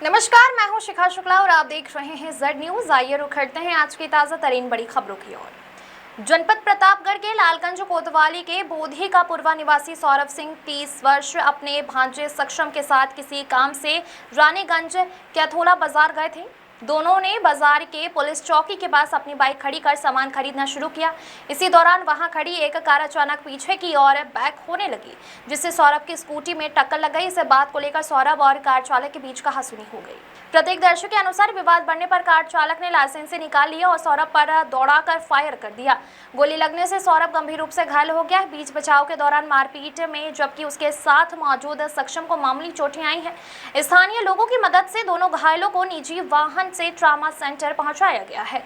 नमस्कार, मैं हूं शिखा शुक्ला और आप देख रहे हैं जेड न्यूज। आइए रुख करते हैं आज की ताजा तरीन बड़ी खबरों की ओर। जनपद प्रतापगढ़ के लालगंज कोतवाली के बोधी का पूर्वा निवासी सौरभ सिंह 30 वर्ष अपने भांजे सक्षम के साथ किसी काम से रानीगंज कैथोला बाजार गए थे। दोनों ने बाजार के पुलिस चौकी के पास अपनी बाइक खड़ी कर सामान खरीदना शुरू किया। इसी दौरान वहां खड़ी एक कार अचानक पीछे की ओर बैक होने लगी, जिससे सौरभ की स्कूटी में टक्कर लग गई। इस बात को लेकर सौरभ और कार चालक के बीच कहासुनी हो गई। प्रत्यक्षदर्शी के अनुसार विवाद बढ़ने पर कार चालक ने लाइसेंस निकाल लिया और सौरभ पर दौड़ाकर फायर कर दिया। गोली लगने से सौरभ गंभीर रूप से घायल हो गया। बीच बचाव के दौरान मारपीट में जबकि उसके साथ मौजूद सक्षम को मामूली चोटें आई हैं। स्थानीय लोगों की मदद से दोनों घायलों को निजी वाहन से ट्रॉमा सेंटर पहुंचाया गया है।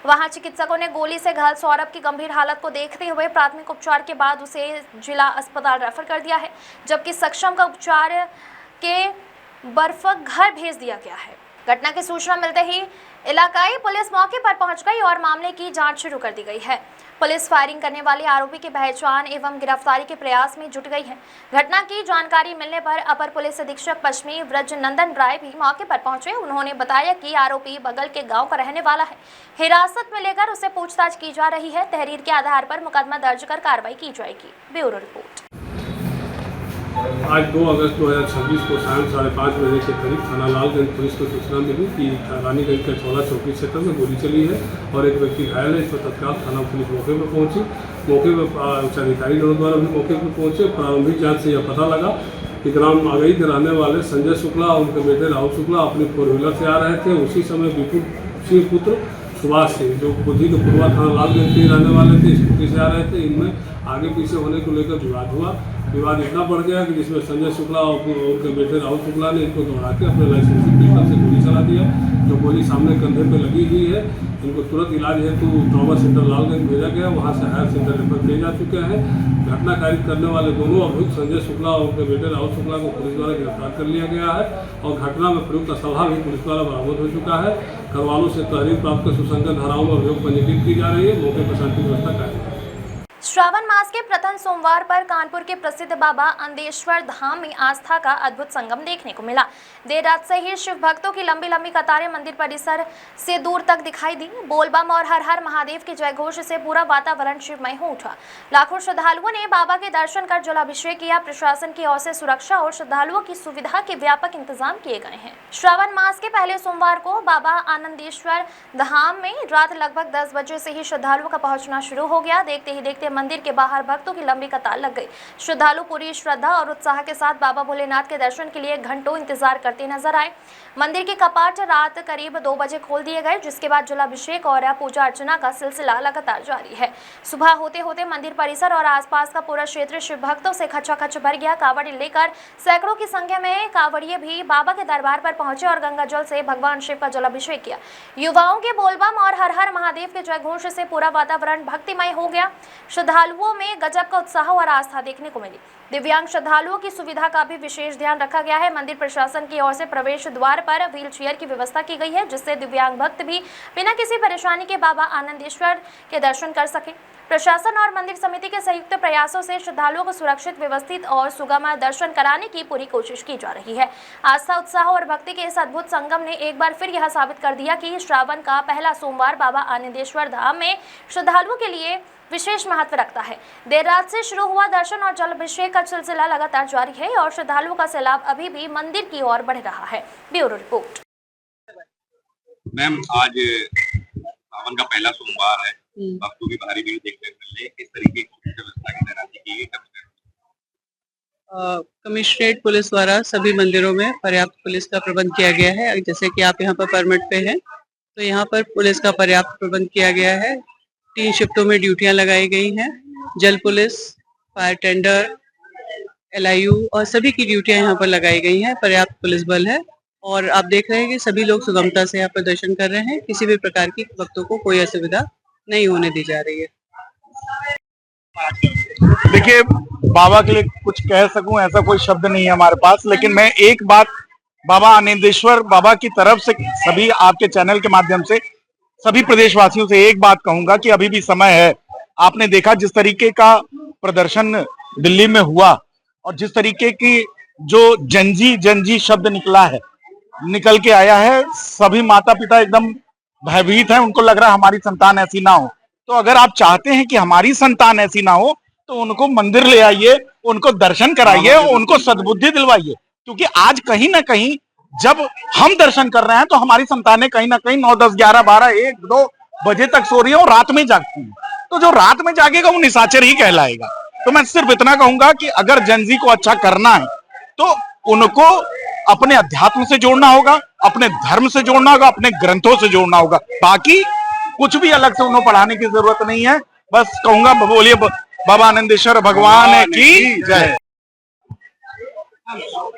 वहां चिकित्सकों ने गोली से घायल सौरभ की गंभीर हालत को देखते हुए प्राथमिक उपचार के बाद उसे जिला अस्पताल रेफर कर दिया है, जबकि सक्षम का उपचार के बर्फक घर भेज दिया गया है। घटना की सूचना मिलते ही इलाकाई पुलिस मौके पर पहुंच गई और मामले की जांच शुरू कर दी गई है। पुलिस फायरिंग करने वाले आरोपी की पहचान एवं गिरफ्तारी के प्रयास में जुट गई है। घटना की जानकारी मिलने पर अपर पुलिस अधीक्षक पश्चिमी ब्रजनंदन राय भी मौके पर पहुंचे। उन्होंने बताया कि आरोपी बगल के गांव का रहने वाला है। हिरासत में लेकर उसे पूछताछ की जा रही है। तहरीर के आधार पर मुकदमा दर्ज कर कार्रवाई की जाएगी। Bureau report. आज 2 अगस्त 2026 को शाम 5:30 बजे के करीब थाना लालगंज पुलिस को सूचना मिली कि रानीगंज के छोला चौकी क्षेत्र में गोली चली है और एक व्यक्ति घायल है। इस पर तत्काल थाना पुलिस मौके पर पहुंची। मौके पर उच्च अधिकारी द्वारा भी मौके पर पहुंचे। प्रारंभिक जांच से यह पता लगा कि ग्राम आगई के रहने वाले संजय शुक्ला और उनके बेटे राहुल शुक्ला अपनी 4 व्हीलर से आ रहे थे। उसी समय विपुल सिंह पुत्र सुभाष सिंह, जो बुद्धि के पूर्वा थाना लालगंज के रहने वाले थे, स्कूटी से आ रहे थे। इनमें आगे पीछे होने को लेकर विवाद हुआ। विवाद इतना बढ़ गया कि जिसमें संजय शुक्ला और उनके बेटे राहुल शुक्ला ने इनको दौड़ा के अपने लाइसेंसी पिस्टल से गोली चला दिया। जो गोली सामने कंधे पे लगी हुई है, इनको तुरंत इलाज हेतु ट्रॉमा सेंटर लालगंज भेजा गया। वहां से हायर सेंटर रेफर किए जा चुके हैं। घटना कारित करने वाले दोनों अभियुक्त संजय शुक्ला और उनके बेटे राहुल शुक्ला को पुलिस द्वारा गिरफ्तार कर लिया गया है और घटना में प्रयुक्त असलहा भी पुलिस द्वारा बरामद हो चुका है। घर वालों से तहरीर प्राप्त कर सुसंगत धाराओं में अभियोग पंजीकृत की जा रही है। मौके पर शांति व्यवस्था कायम है। श्रावण मास के प्रथम सोमवार पर कानपुर के प्रसिद्ध बाबा अंदेश्वर धाम में आस्था का अद्भुत संगम देखने को मिला। देर रात से ही शिव भक्तों की लंबी लंबी कतारें मंदिर परिसर से दूर तक दिखाई दी। बोलबम और हर हर महादेव के जयघोष से पूरा वातावरण शिवमय हो उठा। लाखों श्रद्धालुओं ने बाबा के दर्शन कर जलाभिषेक किया। प्रशासन की ओर से सुरक्षा और श्रद्धालुओं की सुविधा के व्यापक इंतजाम किए गए हैं। श्रावण मास के पहले सोमवार को बाबा आनंदेश्वर धाम में रात लगभग 10 बजे से ही श्रद्धालुओं का पहुंचना शुरू हो गया। देखते ही देखते मंदिर के बाहर भक्तों की लंबी कतार लग गई। श्रद्धालु पूरी श्रद्धा और उत्साह के साथ बाबा भोलेनाथ के दर्शन के लिए घंटों इंतजार करते नजर आए। मंदिर के कपाट रात करीब 2 बजे खोल दिए गए, जिसके बाद जलाभिषेक और पूजा अर्चना का सिलसिला लगातार जारी है। सुबह होते होते मंदिर परिसर और आसपास का पूरा क्षेत्र शिव भक्तों से खचाखच भर गया। कांवड़ लेकर सैकड़ों की संख्या में कांवड़िए भी बाबा के दरबार पर पहुंचे और गंगा जल से भगवान शिव का जलाभिषेक किया। युवाओं के बोलबम और हर हर महादेव के जयघोष से पूरा वातावरण भक्तिमय हो गया। श्रद्धालुओं में गजब का उत्साह और आस्था देखने को मिली। दिव्यांग श्रद्धालुओं की सुविधा का भी विशेष ध्यान रखा गया है। मंदिर प्रशासन की ओर से प्रवेश द्वार पर व्हील चेयर की व्यवस्था की गई है, जिससे दिव्यांग भक्त भी बिना किसी परेशानी के बाबा आनंदेश्वर के दर्शन कर सके। प्रशासन और मंदिर समिति के संयुक्त प्रयासों से श्रद्धालुओं को सुरक्षित, व्यवस्थित और सुगम दर्शन कराने की पूरी कोशिश की जा रही है। आस्था, उत्साह और भक्ति के इस अद्भुत संगम ने एक बार फिर यह साबित कर दिया कि श्रावण का पहला सोमवार बाबा आनंदेश्वर धाम में श्रद्धालुओं के लिए विशेष महत्व रखता है। देर रात से शुरू हुआ दर्शन और जलाभिषेक का सिलसिला लगातार जारी है और श्रद्धालुओं का सैलाब अभी भी मंदिर की ओर बढ़ रहा है। Bureau report. मैम, आज सावन का पहला सोमवार है, भक्तों की भारी भीड़ देखने को मिल रही है। किस तरीके की व्यवस्था की तैनाती की गई? कमिश्नरेट पुलिस द्वारा सभी मंदिरों में पर्याप्त पुलिस का प्रबंध किया गया है। जैसे कि आप यहाँ पर परमिट पे हैं, तो यहाँ पर पुलिस का पर्याप्त प्रबंध किया गया है। 3 शिफ्टों में ड्यूटियां लगाई गई हैं। जल पुलिस, फायर टेंडर, LIU और सभी की ड्यूटियां यहाँ पर लगाई गई हैं। पर्याप्त पुलिस बल है और आप देख रहे हैं कि सभी लोग सुगमता से यहाँ पर दर्शन कर रहे हैं। किसी भी प्रकार की भक्तों को कोई असुविधा नहीं होने दी जा रही है। देखिए, बाबा के लिए कुछ कह सकूं ऐसा कोई शब्द नहीं है हमारे पास, लेकिन मैं एक बात बाबा आनंदेश्वर बाबा की तरफ से सभी आपके चैनल के माध्यम से सभी प्रदेशवासियों से एक बात कहूंगा कि अभी भी समय है। आपने देखा जिस तरीके का प्रदर्शन दिल्ली में हुआ और जिस तरीके की जो जनजी शब्द निकला है, निकल के आया है। सभी माता पिता एकदम भयभीत हैं, उनको लग रहा है हमारी संतान ऐसी ना हो। तो अगर आप चाहते हैं कि हमारी संतान ऐसी ना हो तो उनको मंदिर ले आइए, उनको दर्शन कराइए, उनको सद्बुद्धि दिलवाइए, क्योंकि आज कहीं ना कहीं जब हम दर्शन कर रहे हैं तो हमारी संतानें कहीं ना कहीं 9, 10, 11, 12, 1, 2 बजे तक सो रही है और रात में जागती है। तो जो रात में जागेगा वो निशाचर ही कहलाएगा। तो मैं सिर्फ इतना कहूंगा कि अगर जनजी को अच्छा करना है तो उनको अपने अध्यात्म से जोड़ना होगा, अपने धर्म से जोड़ना होगा, अपने ग्रंथों से जोड़ना होगा। बाकी कुछ भी अलग से उन्हें पढ़ाने की जरूरत नहीं है। बस कहूंगा, बोलिए बाबा आनंदेश्वर भगवान की जय।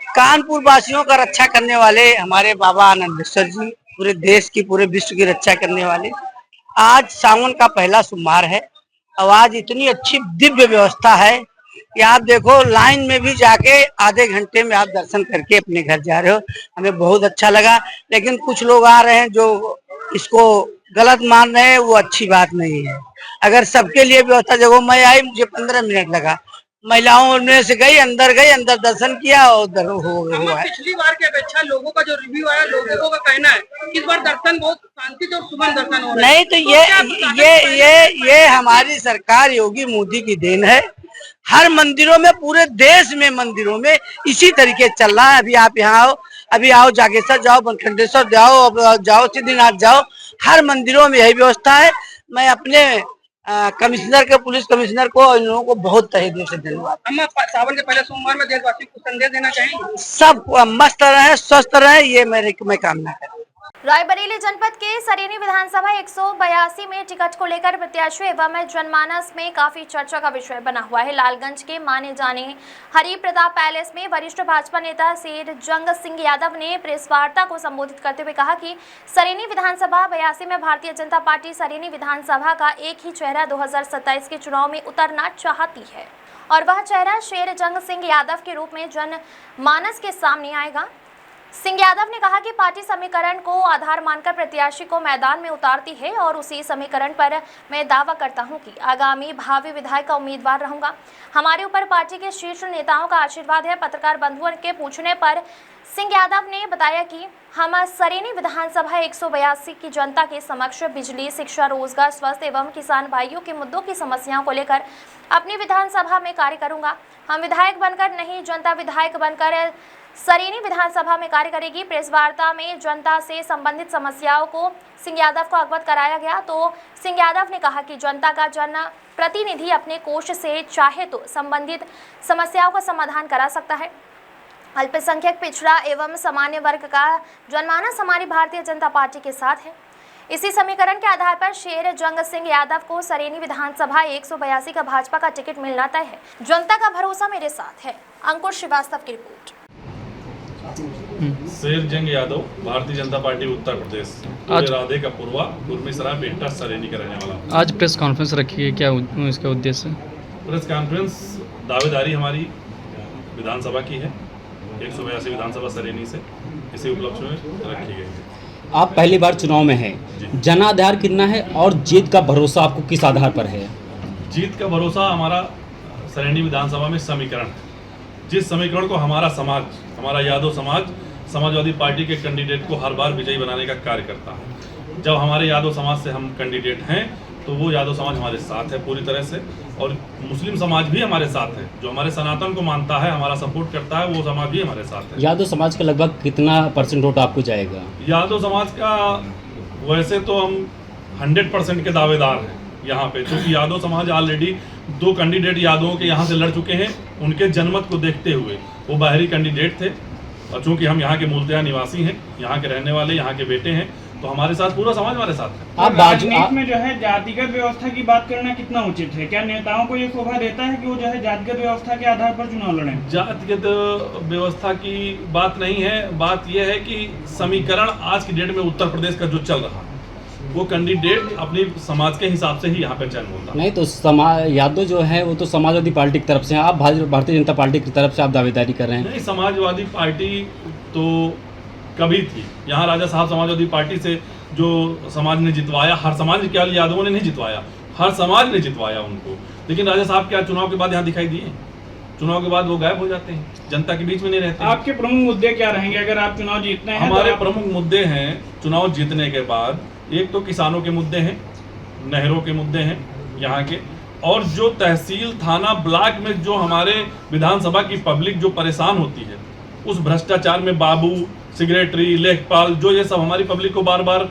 कानपुर वासियों का रक्षा करने वाले हमारे बाबा आनंदेश्वर जी पूरे देश की, पूरे विश्व की रक्षा करने वाले। आज सावन का पहला सोमवार है और आज इतनी अच्छी दिव्य व्यवस्था है कि आप देखो लाइन में भी जाके आधे घंटे में आप दर्शन करके अपने घर जा रहे हो। हमें बहुत अच्छा लगा, लेकिन कुछ लोग आ रहे हैं जो इसको गलत मान रहे हैं, वो अच्छी बात नहीं है। अगर सबके लिए व्यवस्था, देखो मैं आई, मुझे 15 मिनट लगा, महिलाओं में से गई, अंदर दर्शन किया और उधर हुआ है। पिछली बार की अपेक्षा लोगों का जो रिव्यू आया, लोगों का कहना है इस बार दर्शन बहुत शांति से और सुगम दर्शन हो रहा है। नहीं तो ये हमारी सरकार योगी मोदी की देन है। हर मंदिरों में, पूरे देश में मंदिरों में इसी तरीके चल रहा है। अभी आप यहाँ आओ, अभी आओ जागेश्वर जाओ, बनखंडेश्वर जाओ, सिद्धिनाथ जाओ, हर मंदिरों में यही व्यवस्था है। मैं अपने कमिश्नर के, पुलिस कमिश्नर को, इन लोगों को बहुत तहे दिल से धन्यवाद। हम सावन के पहले सोमवार में देशवासियों को संदेश देना चाहेंगे, सब मस्त रहे, स्वस्थ रहे, ये मैं कामना करता हूँ। रायबरेली जनपद के सरेनी विधानसभा 182 में टिकट को लेकर प्रत्याशियों एवं जनमानस में काफी चर्चा का विषय बना हुआ है। लालगंज के माने जाने हरि प्रताप पैलेस में वरिष्ठ भाजपा नेता शेर जंग सिंह यादव ने प्रेस वार्ता को संबोधित करते हुए कहा कि सरेनी विधानसभा 82 में भारतीय जनता पार्टी सरेनी विधानसभा का एक ही चेहरा 2027 के चुनाव में उतरना चाहती है और वह चेहरा शेर जंग सिंह यादव के रूप में जनमानस के सामने आएगा। सिंह यादव ने कहा कि पार्टी समीकरण को आधार मानकर प्रत्याशी को मैदान में उतारती है और उसी समीकरण पर मैं दावा करता हूं कि आगामी भावी विधायक का उम्मीदवार रहूंगा। हमारे ऊपर पार्टी के शीर्ष नेताओं का आशीर्वाद है। पत्रकार बंधुओं के पूछने पर सिंह यादव ने बताया कि हम सरेनी विधानसभा 182 की जनता के समक्ष बिजली, शिक्षा, रोजगार, स्वास्थ्य एवं किसान भाइयों के मुद्दों की समस्याओं को लेकर अपनी विधानसभा में कार्य करूंगा। हम विधायक बनकर नहीं, जनता विधायक बनकर सरेनी विधानसभा में कार्य करेगी। प्रेस वार्ता में जनता से संबंधित समस्याओं को सिंह यादव को अवगत कराया गया तो सिंह यादव ने कहा कि जनता का जन प्रतिनिधि अपने कोष से चाहे तो संबंधित समस्याओं का समाधान करा सकता है। अल्पसंख्यक, पिछड़ा एवं सामान्य वर्ग का जनमानस हमारी भारतीय जनता पार्टी के साथ है। इसी समीकरण के आधार पर शेर जंग सिंह यादव को सरेनी विधानसभा 182 का भाजपा का टिकट मिलना तय है। जनता का भरोसा मेरे साथ है। अंकुर श्रीवास्तव की रिपोर्ट। शेर जंग यादव, भारतीय जनता पार्टी उत्तर प्रदेश, पूरे राधे का पूर्वा, कुर्मीसराय, बेहटा, सरेनी का रहने वाला। आज प्रेस कॉन्फ्रेंस रखी है, क्या इसका उद्देश्य? प्रेस कॉन्फ्रेंस दावेदारी हमारी विधानसभा की है, 182 विधानसभा सरेनी से, इसी उपलक्ष्य में रखी गई है। आप पहली बार चुनाव में हैं, जनाधार कितना है और जीत का भरोसा आपको किस आधार पर है? जीत का भरोसा हमारा सरेनी विधानसभा में समीकरण है। जिस समीकरण को हमारा समाज, हमारा यादव समाज, समाजवादी पार्टी के कैंडिडेट को हर बार विजयी बनाने का कार्य करता है। जब हमारे यादव समाज से हम कैंडिडेट हैं तो वो यादव समाज हमारे साथ है पूरी तरह से, और मुस्लिम समाज भी हमारे साथ है। जो हमारे सनातन को मानता है, हमारा सपोर्ट करता है, वो समाज भी हमारे साथ है। यादव समाज का लगभग कितना % वोट आपको जाएगा? यादव समाज का वैसे तो हम 100% के दावेदार हैं यहाँ पे, क्योंकि यादव समाज ऑलरेडी 2 कैंडिडेट यादवों के यहाँ से लड़ चुके हैं। उनके जनमत को देखते हुए वो बाहरी कैंडिडेट थे, और चूंकि हम यहाँ के मूलतः निवासी हैं, यहाँ के रहने वाले, यहाँ के बेटे हैं, तो हमारे साथ पूरा समाज हमारे साथ है। आप राजनीति में जो है जातिगत व्यवस्था की बात करना कितना उचित है? क्या नेताओं को ये शोभा देता है कि वो जो है जातिगत व्यवस्था के आधार पर चुनाव लड़ें? जातिगत व्यवस्था की बात नहीं है। बात यह है कि समीकरण आज की डेट में उत्तर प्रदेश का जो चल रहा है, वो कैंडिडेट अपने समाज के हिसाब से ही यहाँ पे चयन होता है। नहीं तो यादव जो है वो तो समाजवादी पार्टी की तरफ से, आप भारतीय जनता पार्टी की तरफ से आप दावेदारी कर रहे हैं। नहीं, समाजवादी पार्टी तो कभी थी यहाँ। राजा साहब समाजवादी पार्टी से जो समाज ने जितवाया, हर समाज के यादवों ने नहीं जितवाया, हर समाज ने जितवाया उनको। लेकिन राजा साहब क्या चुनाव के बाद यहाँ दिखाई दिए? चुनाव के बाद वो गायब हो जाते हैं, जनता के बीच में नहीं रहते हैं। आपके प्रमुख मुद्दे क्या रहेंगे अगर आप चुनाव जीतते हैं? हमारे तो प्रमुख मुद्दे हैं चुनाव जीतने के बाद, एक तो किसानों के मुद्दे हैं, नहरों के मुद्दे हैं यहाँ के, और जो तहसील थाना ब्लॉक में जो हमारे विधानसभा की पब्लिक जो परेशान होती है उस भ्रष्टाचार में, बाबू, सेक्रेटरी, लेखपाल, जो ये सब हमारी पब्लिक को बार बार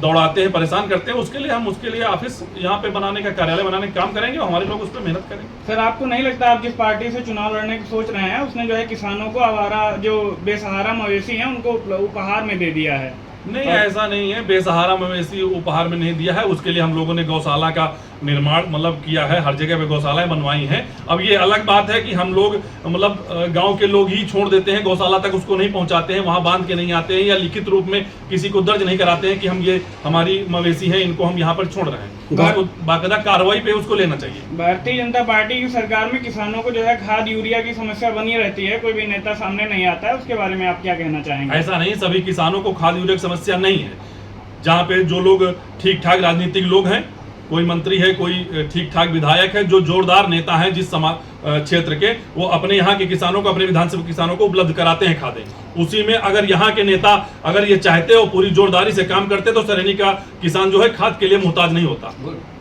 दौड़ाते हैं, परेशान करते हैं, उसके लिए हम उसके लिए ऑफिस यहाँ पे बनाने का, कार्यालय बनाने का काम करेंगे और हमारे लोग उस पर मेहनत करेंगे। सर आपको नहीं लगता आप जिस पार्टी से चुनाव लड़ने की सोच रहे हैं उसने जो है किसानों को आवारा जो बेसहारा मवेशी हैं उनको उपहार में दे दिया है? नहीं, ऐसा नहीं है, बेसहारा मवेशी उपहार में नहीं दिया है। उसके लिए हम लोगों ने गौशाला का निर्माण मतलब किया है, हर जगह पे गौशालाएं बनवाई हैं। अब ये अलग बात है कि हम लोग मतलब गांव के लोग ही छोड़ देते हैं, गौशाला तक उसको नहीं पहुंचाते हैं, वहां बांध के नहीं आते हैं, या लिखित रूप में किसी को दर्ज नहीं कराते हैं कि हम ये हमारी मवेशी है, इनको हम यहाँ पर छोड़ रहे हैं। तो बाकायदा कार्रवाई पे उसको लेना चाहिए। भारतीय जनता पार्टी की सरकार में किसानों को जो है खाद यूरिया की समस्या बनी रहती है, कोई भी नेता सामने नहीं आता है, उसके बारे में आप क्या कहना चाहेंगे? ऐसा नहीं, सभी किसानों को खाद यूरिया की समस्या नहीं है। जहाँ पे जो लोग ठीक ठाक राजनीतिक लोग हैं, कोई मंत्री है, कोई ठीक ठाक विधायक है, जो जोरदार नेता हैं जिस क्षेत्र के, वो अपने यहाँ के किसानों को, अपने विधानसभा किसानों को उपलब्ध कराते हैं खादें। उसी में अगर यहाँ के नेता अगर ये चाहते हो पूरी जोरदारी से काम करते तो सरेनी का किसान जो है खाद के लिए मुहताज नहीं होता।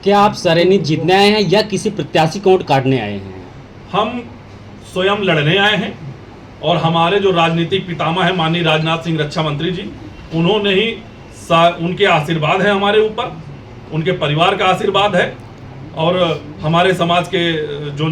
क्या आप सरेनी जीतने आए हैं या किसी प्रत्याशी को वोट काटने आए हैं? हम स्वयं लड़ने आए हैं और हमारे जो राजनीतिक पितामह है माननीय राजनाथ सिंह रक्षा मंत्री जी, उन्होंने ही उनके आशीर्वाद है हमारे ऊपर, उनके परिवार का आशीर्वाद है, और हमारे समाज के जो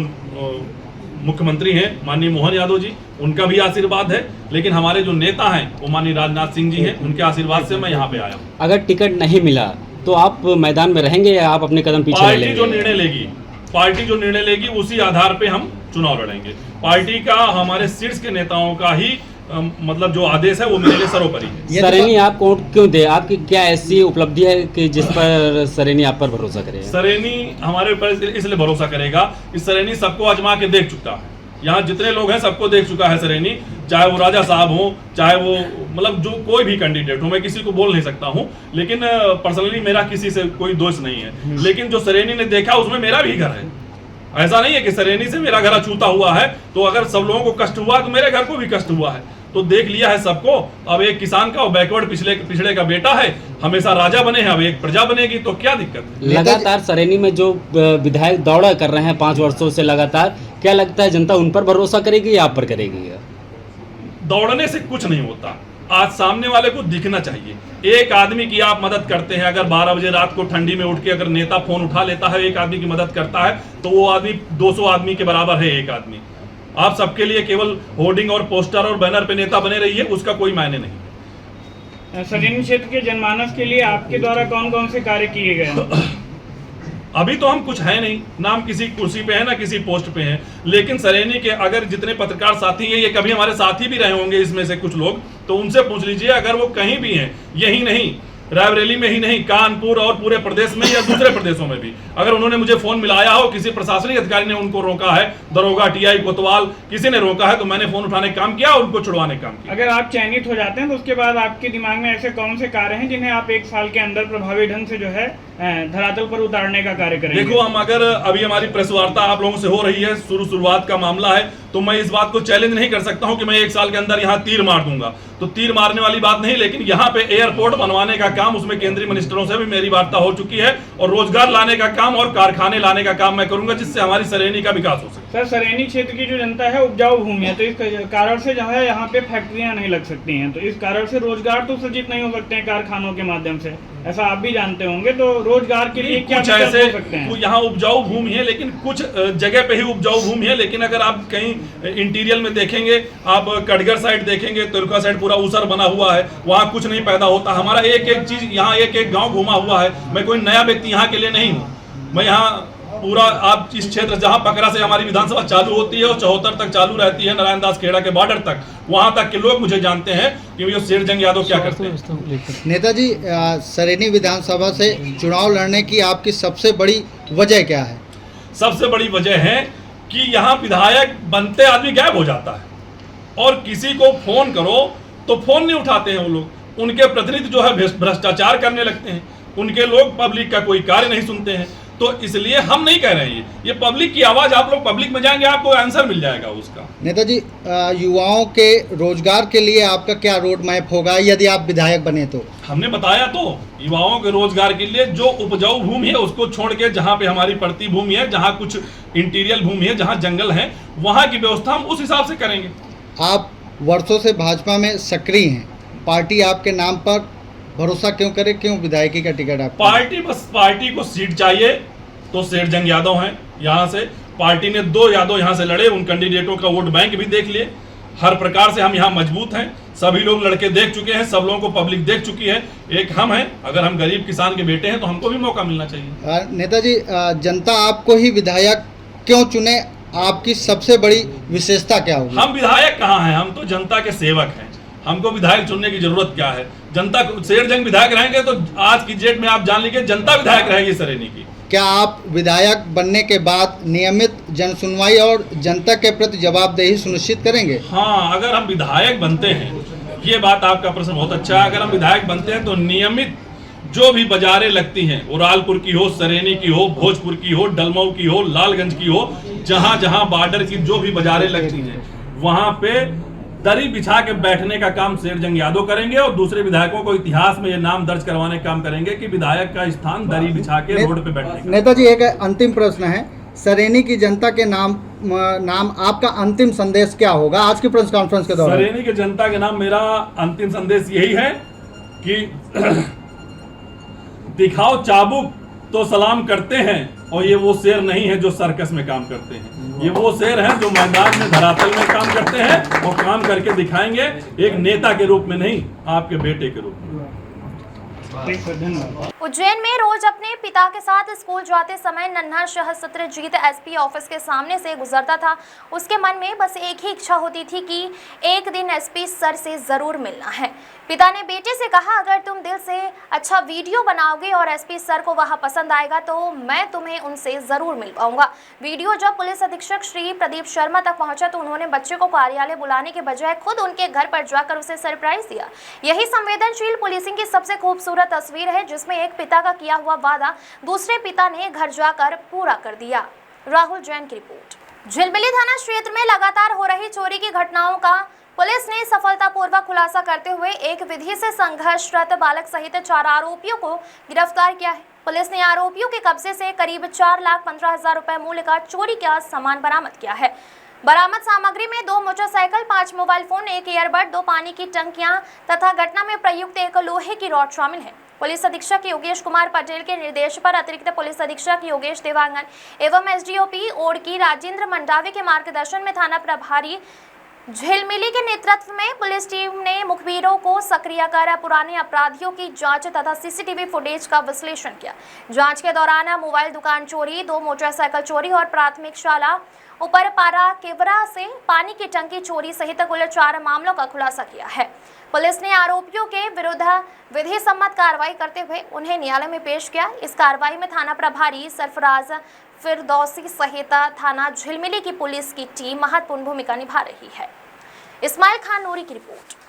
मुख्यमंत्री हैं माननीय मोहन यादव जी, उनका भी आशीर्वाद है। लेकिन हमारे जो नेता हैं वो माननीय राजनाथ सिंह जी हैं, उनके आशीर्वाद से मैं यहाँ पे आया हूँ। अगर टिकट नहीं मिला तो आप मैदान में रहेंगे या आप अपने कदम पीछे पार्टी जो निर्णय लेगी उसी आधार पे हम चुनाव लड़ेंगे। पार्टी का, हमारे शीर्ष के नेताओं का ही मतलब जो आदेश है वो मेरे लिए सर्वोपरि है। सरेनी आपको वोट क्यों दे? आपकी क्या ऐसी उपलब्धि है कि जिस पर सरेनी आप पर भरोसा करे? सरेनी हमारे ऊपर इसलिए भरोसा करेगा कि सरेनी सबको आजमा के देख चुका है। यहाँ जितने लोग हैं सबको देख चुका है सरेनी, चाहे वो राजा साहब हो, चाहे वो मतलब जो कोई भी कैंडिडेट हो, मैं किसी को बोल नहीं सकता हूँ, लेकिन पर्सनली मेरा किसी से कोई दोष नहीं है। लेकिन जो सरेनी ने देखा उसमें मेरा भी घर है। ऐसा नहीं है कि सरेनी से मेरा घर अछूता हुआ है, तो अगर सब लोगों को कष्ट हुआ तो मेरे घर को भी कष्ट हुआ है, तो देख लिया है सबको। अब एक किसान का और बैकवर्ड पिछड़े का बेटा है, हमेशा राजा बने हैं, अब एक प्रजा बनेगी, तो क्या दिक्कत है? लगातार सरेनी में जो विधायक दौड़ा कर रहे हैं 5 वर्षों से लगातार, क्या लगता है जनता उन पर भरोसा करेगी या आप पर करेगी? दौड़ने से कुछ नहीं होता, आज सामने वाले को दिखना चाहिए। एक आदमी की आप मदद करते हैं, अगर 12 बजे रात को ठंडी में उठ के अगर नेता फोन उठा लेता है, एक आदमी की मदद करता है, तो वो आदमी 200 आदमी के बराबर है। एक आदमी आप सबके लिए केवल होर्डिंग और पोस्टर और बैनर पे नेता बने रहिए, उसका कोई मायने नहीं। सरेनी क्षेत्र के जनमानस के लिए आपके द्वारा कौन कौन से कार्य किए गए? अभी तो हम कुछ है नहीं, ना हम किसी कुर्सी पे हैं ना किसी पोस्ट पे हैं, लेकिन सरेनी के अगर जितने पत्रकार साथी हैं, ये कभी हमारे साथी भी रहे होंगे इसमें से कुछ लोग, तो उनसे पूछ लीजिए, अगर वो कहीं भी हैं, यही नहीं रायबरेली में ही नहीं, कानपुर और पूरे प्रदेश में या दूसरे प्रदेशों में भी, अगर उन्होंने मुझे फोन मिलाया हो, किसी प्रशासनिक अधिकारी ने उनको रोका है, दरोगा, टीआई, कोतवाल, किसी ने रोका है, तो मैंने फोन उठाने का काम किया और उनको छुड़वाने का काम किया। अगर आप चयनित हो जाते हैं तो उसके बाद आपके दिमाग में ऐसे कौन से कार्य हैं जिन्हें आप 1 साल के अंदर प्रभावी ढंग से जो है धरातल पर उतारने का कार्य करेंगे? देखो, हम अगर अभी हमारी प्रेस वार्ता आप लोगों से हो रही है, शुरुआत का मामला है, तो मैं इस बात को चैलेंज नहीं कर सकता हूं कि मैं 1 साल के अंदर यहाँ तीर मार दूंगा, तो तीर मारने वाली बात नहीं। लेकिन यहाँ पे एयरपोर्ट बनवाने का काम, उसमें केंद्रीय मिनिस्टरों से भी मेरी वार्ता हो चुकी है, और रोजगार लाने का काम और कारखाने लाने का काम मैं करूंगा, जिससे हमारी सरेनी का विकास हो सके। सर, सरेनी क्षेत्र की जो जनता है उपजाऊ भूमि है, तो इस कारण से जो है यहाँ पे फैक्ट्रियां नहीं लग सकती हैं, तो इस कारण से रोजगार तो सृजित नहीं हो सकते हैं कारखानों के माध्यम से, ऐसा आप भी जानते होंगे। तो रोजगार के लिए क्या विकल्प हो सकते हैं? यहाँ उपजाऊ भूमि है, लेकिन कुछ जगह पे ही उपजाऊ भूमि है, लेकिन अगर आप कहीं इंटीरियर में देखेंगे, आप कटघर साइड देखेंगे, तुर्का साइड पूरा ऊसर बना हुआ है, वहाँ कुछ नहीं पैदा होता। हमारा एक एक चीज यहाँ, एक एक गांव घुमा हुआ है। मैं कोई नया व्यक्ति यहाँ के लिए नहीं हूँ, मैं यहाँ पूरा आप इस क्षेत्र जहाँ पकड़ा से हमारी विधानसभा चालू होती है और 74 तक चालू रहती है, नारायण दास खेड़ा के बॉर्डर तक, वहां तक के लोग मुझे जानते हैं कि ये शेरजंग यादव क्या करते हैं। नेताजी, सरेनी विधानसभा से चुनाव लड़ने की आपकी सबसे बड़ी वजह क्या है? सबसे बड़ी वजह है कि यहाँ विधायक बनते आदमी गायब हो जाता है, और किसी को फोन करो तो फोन नहीं उठाते हैं वो लोग, उनके प्रतिनिधि जो है भ्रष्टाचार करने लगते हैं, उनके लोग पब्लिक का कोई कार्य नहीं सुनते हैं। तो इसलिए हम नहीं कह रहे हैं, ये पब्लिक की आवाज, आप लोग पब्लिक में जाएंगे आपको आंसर मिल जाएगा उसका। नेताजी, युवाओं के रोजगार के लिए आपका क्या रोड मैप होगा यदि आप विधायक बने तो? हमने बताया तो, युवाओं के रोजगार के लिए जो उपजाऊ भूमि है उसको छोड़ के जहाँ पे हमारी पड़ती भूमि है, जहाँ कुछ इंटीरियर भूमि है, जहाँ जंगल है, वहाँ की व्यवस्था हम उस हिसाब से करेंगे। आप वर्षों से भाजपा में सक्रिय हैं, पार्टी आपके नाम पर भरोसा क्यों करे, क्यों विधायकी का टिकट आप? पार्टी को सीट चाहिए तो शेरजंग यादव हैं यहाँ से, पार्टी ने 2 यादव यहाँ से लड़े, उन कैंडिडेटों का वोट बैंक भी देख लिए, हर प्रकार से हम यहाँ मजबूत हैं, सभी लोग लड़के देख चुके हैं, सब लोगों को पब्लिक देख चुकी है, एक हम हैं, अगर हम गरीब किसान के बेटे हैं तो हमको भी मौका मिलना चाहिए। नेताजी, जनता आपको ही विधायक क्यों चुने, आपकी सबसे बड़ी विशेषता क्या होगी? हम विधायक कहाँ हैं, हम तो जनता के सेवक हैं, हमको विधायक चुनने की जरूरत क्या है? जनता शेरजंग विधायक रहेंगे तो आज की डेट में आप जान लीजिए जनता विधायक रहेगी सरेनी की। क्या आप विधायक बनने के बाद नियमित जनसुनवाई और जनता के प्रति जवाबदेही सुनिश्चित करेंगे? हाँ, अगर हम विधायक बनते हैं, ये बात आपका प्रश्न बहुत अच्छा है, अगर हम विधायक बनते हैं तो नियमित जो भी बाजारें लगती हैं, वो रालपुर की हो, सरेनी की हो, भोजपुर की हो, डलमऊ की हो, लालगंज की हो, जहां जहां बॉर्डर की जो भी बाजारें लगती हैं वहां पे दरी बिछा के बैठने का काम शेरजंग यादव करेंगे और दूसरे विधायकों को इतिहास में ये नाम दर्ज करवाने का काम करेंगे कि विधायक का स्थान दरी बिछा के रोड पे बैठने का। नेताजी, एक अंतिम प्रश्न है, सरेनी की जनता के नाम आपका अंतिम संदेश क्या होगा आज की प्रेस कॉन्फ्रेंस के दौरान? सरेनी की जनता के नाम मेरा अंतिम संदेश यही है कि दिखाओ चाबुक तो सलाम करते हैं, और ये वो शेर नहीं है जो सर्कस में काम करते हैं, ये वो शेर हैं जो मैदान में धरातल में काम करते हैं और काम करके दिखाएंगे, एक नेता के रूप में नहीं, आपके बेटे के रूप में। उज्जैन में रोज अपने पिता के साथ स्कूल जाते समय नन्हा शह सत्रजीत एसपी ऑफिस के सामने से गुजरता था। उसके मन में बस एक ही इच्छा होती थी कि एक दिन एसपी सर से जरूर मिलना है। पिता ने बेटे से कहा, अगर तुम दिल से अच्छा वीडियो बनाओगे और एसपी सर को वहां पसंद आएगा तो मैं तुम्हें उनसे जरूर मिल पाऊंगा। वीडियो जब पुलिस अधीक्षक श्री प्रदीप शर्मा तक पहुंचा तो उन्होंने बच्चे को कार्यालय बुलाने के बजाय खुद उनके घर पर जाकर उसे सरप्राइज दिया। यही संवेदनशील पुलिसिंग की सबसे खूबसूरत तस्वीर है, जिसमें एक पिता का किया हुआ वादा दूसरे पिता ने घर जाकर पूरा कर दिया। राहुल जैन की रिपोर्ट। झिलमिली थाना क्षेत्र में लगातार हो रही चोरी की घटनाओं का पुलिस ने सफलतापूर्वक खुलासा करते हुए एक विधि से संघर्षरत बालक सहित 4 आरोपियों को गिरफ्तार किया है। पुलिस ने आरोपियों के कब्जे से करीब 4,15,000 रुपए मूल्य का चोरी का सामान बरामद किया है। बरामद सामग्री में 2 मोटरसाइकिल, 5 मोबाइल फोन, 1 ईयरबड, 2 पानी की टंकियां तथा घटना में प्रयुक्त एक लोहे की रॉड शामिल है। पुलिस अधीक्षक योगेश कुमार पटेल के निर्देश पर अतिरिक्त पुलिस अधीक्षक योगेश देवांगन एवं एसडीओपी ओडकी राजेंद्र मंडावी के मार्गदर्शन में थाना प्रभारी झिलमिली के नेतृत्व में पुलिस टीम ने मुखबिरों को सक्रिय कर पुराने अपराधियों की जांच तथा सीसीटीवी फुटेज का विश्लेषण किया। जांच के दौरान मोबाइल दुकान चोरी, 2 मोटरसाइकिल चोरी और प्राथमिक शाला ऊपरपारा केवरा से पानी की टंकी चोरी सहित कुल 4 मामलों का खुलासा किया है। पुलिस ने आरोपियों के विरुद्ध विधि सम्मत कार्रवाई करते हुए उन्हें न्यायालय में पेश किया। इस कार्रवाई में थाना प्रभारी सरफराज फिरदौसी सहित थाना झिलमिली की पुलिस की टीम महत्वपूर्ण भूमिका निभा रही है। इस्माइल खान नूरी की रिपोर्ट।